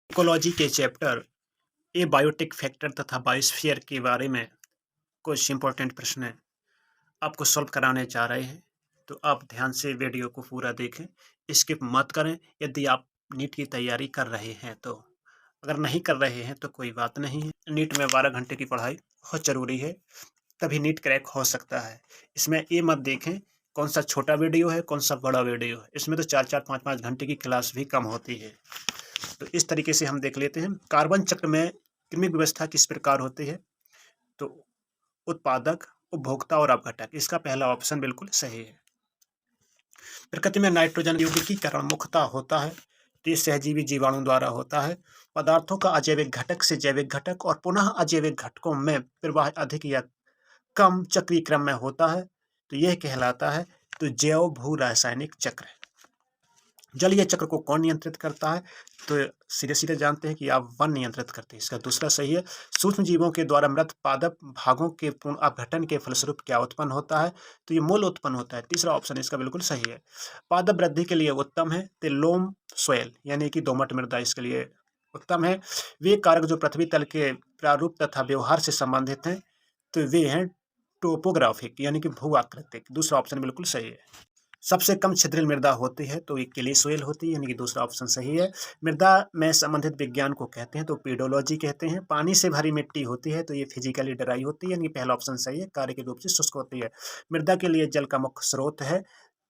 Ecology के chapter ए biotic factor तथा biosphere के बारे में कुछ इंपॉर्टेंट प्रश्न आपको सॉल्व कराने जा रहे हैं, तो आप ध्यान से वीडियो को पूरा देखें, स्किप मत करें। यदि आप नीट की तैयारी कर रहे हैं तो, अगर नहीं कर रहे हैं तो कोई बात नहीं है। नीट में 12 घंटे की पढ़ाई बहुत ज़रूरी है, तभी नीट क्रैक हो सकता है। इसमें ये मत देखें कौन सा छोटा वीडियो है, कौन सा बड़ा वीडियो है। इसमें तो 4-4, 5-5 घंटे की क्लास भी कम होती है। तो इस तरीके से हम देख लेते हैं। कार्बन चक्र में क्रमिक व्यवस्था किस प्रकार होती है? तो उत्पादक, उपभोक्ता और अपघटक। इसका पहला ऑप्शन बिल्कुल सही है। प्रकृति में नाइट्रोजन यौगिकीकरण मुख्यतः होता है, तो ये सहजीवी जीवाणु द्वारा होता है। पदार्थों का अजैविक घटक से जैविक घटक और पुनः अजैविक घटकों में प्रवाह अधिक या कम चक्रीय क्रम में होता है, तो यह कहलाता है तो जैव भू रासायनिक चक्र। जलीय चक्र को कौन नियंत्रित करता है? तो सीधे सीधे जानते हैं कि आप वन नियंत्रित करते हैं। इसका दूसरा सही है। सूक्ष्म जीवों के द्वारा मृत पादप भागों के पूर्ण अपघटन के फलस्वरूप क्या उत्पन्न होता है? तो ये मूल उत्पन्न होता है। तीसरा ऑप्शन इसका बिल्कुल सही है। पादप वृद्धि के लिए उत्तम है तो लोम सोयल यानी कि दोमट मृदा इसके लिए उत्तम है। वे कारक जो पृथ्वी तल के प्रारूप तथा व्यवहार से संबंधित हैं, तो वे हैं टोपोग्राफिक यानी कि भू आकृतिक। दूसरा ऑप्शन बिल्कुल सही है। सबसे कम छिद्रिल मृदा होती है तो ये क्ले सोइल होती है, यानी कि दूसरा ऑप्शन सही है। मृदा में संबंधित विज्ञान को कहते हैं तो पेडोलॉजी कहते हैं। पानी से भरी मिट्टी होती है तो ये फिजिकली ड्राई होती है, यानी कि पहला ऑप्शन सही है, कार्य के रूप से शुष्क होती है। मृदा के लिए जल का मुख्य स्रोत है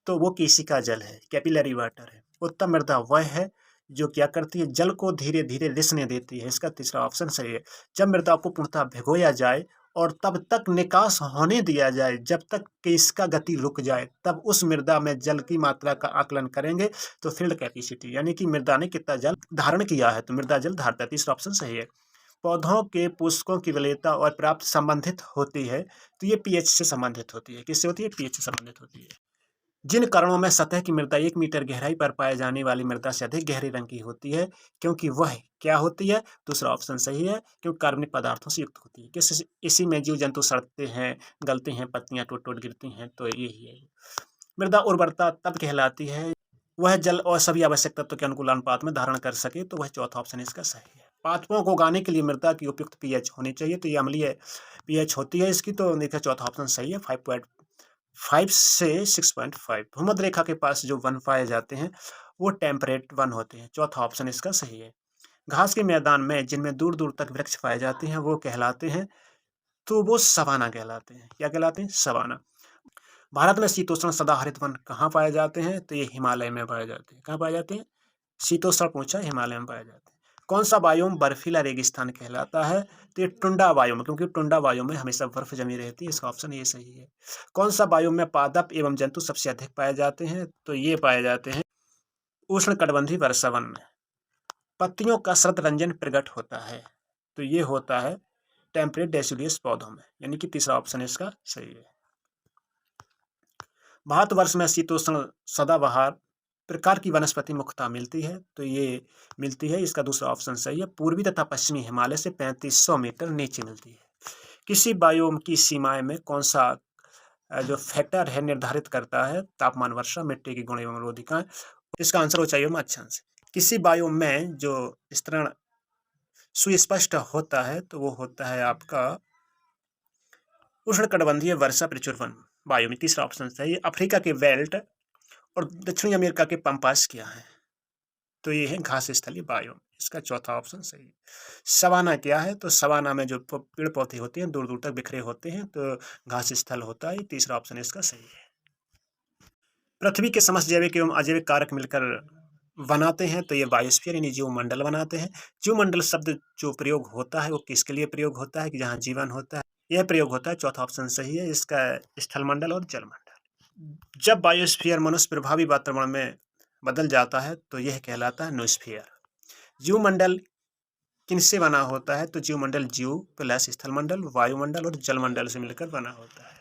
तो वो केशिका जल है, कैपिलरी वाटर है। उत्तम मृदा वह है जो क्या करती है, जल को धीरे धीरे रिसने देती है। इसका तीसरा ऑप्शन सही है। जब मृदा को पूर्णतः भिगोया जाए और तब तक निकास होने दिया जाए जब तक कि इसका गति रुक जाए, तब उस मृदा में जल की मात्रा का आकलन करेंगे तो फील्ड कैपेसिटी यानी कि मृदा ने कितना जल धारण किया है, तो मृदा जल धारता है। तीसरा ऑप्शन सही है। पौधों के पुष्पों की वरीयता और प्राप्त संबंधित होती है, तो ये पीएच से संबंधित होती है। किससे होती है? पीएच से संबंधित होती है। जिन कारणों में सतह की मृदा 1 मीटर गहराई पर पाए जाने वाली मृदा से अधिक गहरे रंग की होती है, क्योंकि वह क्या होती है? दूसरा ऑप्शन सही है, क्योंकि कार्बनिक पदार्थों से युक्त होती है। किस इसी में जीव जंतु सड़ते हैं, गलते हैं, पत्तियां टूट टूट गिरती हैं, तो यही है। मृदा उर्वरता तब कहलाती है वह जल और सभी आवश्यक तत्वों के अनुकूल अनुपात में धारण कर सके, तो वह चौथा ऑप्शन इसका सही है। पादपों को उगाने के लिए मृदा की उपयुक्त पीएच होनी चाहिए, तो ये अम्लीय पीएच होती है इसकी, तो देखिए चौथा ऑप्शन सही है, 5 से 6.5। भूमध्य रेखा के पास जो वन पाए जाते हैं वो टेम्परेट वन होते हैं। चौथा ऑप्शन इसका सही है। घास के मैदान में जिनमें दूर दूर तक वृक्ष पाए जाते हैं वो कहलाते हैं, तो वो सवाना कहलाते हैं। क्या कहलाते हैं? सवाना। भारत में शीतोष्ण सदाहरित वन कहाँ पाए जाते हैं? तो ये हिमालय में पाए जाते हैं। कहाँ पाए जाते हैं? शीतोष्ण पूछा, हिमालय में पाए जाते हैं। कौन सा बायोम बर्फीला रेगिस्तान कहलाता है? तो ये टुंडा बायोम, क्योंकि टुंडा बायोम में हमेशा बर्फ जमी रहती है। इसका ऑप्शन ये सही है। कौन सा बायोम में पादप एवं जंतु सबसे अधिक पाए जाते हैं? तो ये पाए जाते हैं उष्णकटिबंधीय वर्षावन में। पत्तियों का शरद रंजन प्रकट होता है, तो ये होता है टेम्परेट डेसिडुअस पौधों में, यानी कि तीसरा ऑप्शन इसका सही है। भारतवर्ष में शीतोष्ण सदाबहार प्रकार की वनस्पति मुख्यतः मिलती है, तो ये मिलती है, इसका दूसरा ऑप्शन सही है। पूर्वी तथा पश्चिमी हिमालय से 3500 मीटर नीचे मिलती है। किसी बायोम की सीमाएं में कौन सा जो फैक्टर है निर्धारित करता है तापमान, वर्षा, मिट्टी की गुण एवं अवरोधिकाएं? इसका आंसर हो चाहिए अच्छांश। किसी बायोम में जो स्तरण सुस्पष्ट होता है तो वो होता है आपका उष्णकटिबंधीय वर्षा प्रचुर वन बायोम। तीसरा ऑप्शन सही है। अफ्रीका के बेल्ट और दक्षिणी अमेरिका के पंपास क्या है? तो ये है घास स्थलीय बायोम। इसका चौथा ऑप्शन सही है। सवाना क्या है? तो सवाना में जो पेड़ पौधे होते हैं दूर दूर तक बिखरे होते हैं, तो घास स्थल होता है। तीसरा ऑप्शन इसका सही है। पृथ्वी के समस्त जैविक एवं अजैविक कारक मिलकर बनाते हैं, तो ये बायोस्फीयर यानी जीवमंडल बनाते हैं। जीवमंडल शब्द जो प्रयोग होता है वो किसके लिए प्रयोग होता है? कि जहाँ जीवन होता है, यह प्रयोग होता है। चौथा ऑप्शन सही है इसका, स्थलमंडल और जलमंडल। जब बायोस्फीयर मनुष्य प्रभावी वातावरण में बदल जाता है तो यह कहलाता है नोस्फीयर। जीवमंडल किनसे बना होता है? तो जीवमंडल जीव प्लस स्थलमंडल, वायुमंडल और जलमंडल से मिलकर बना होता है।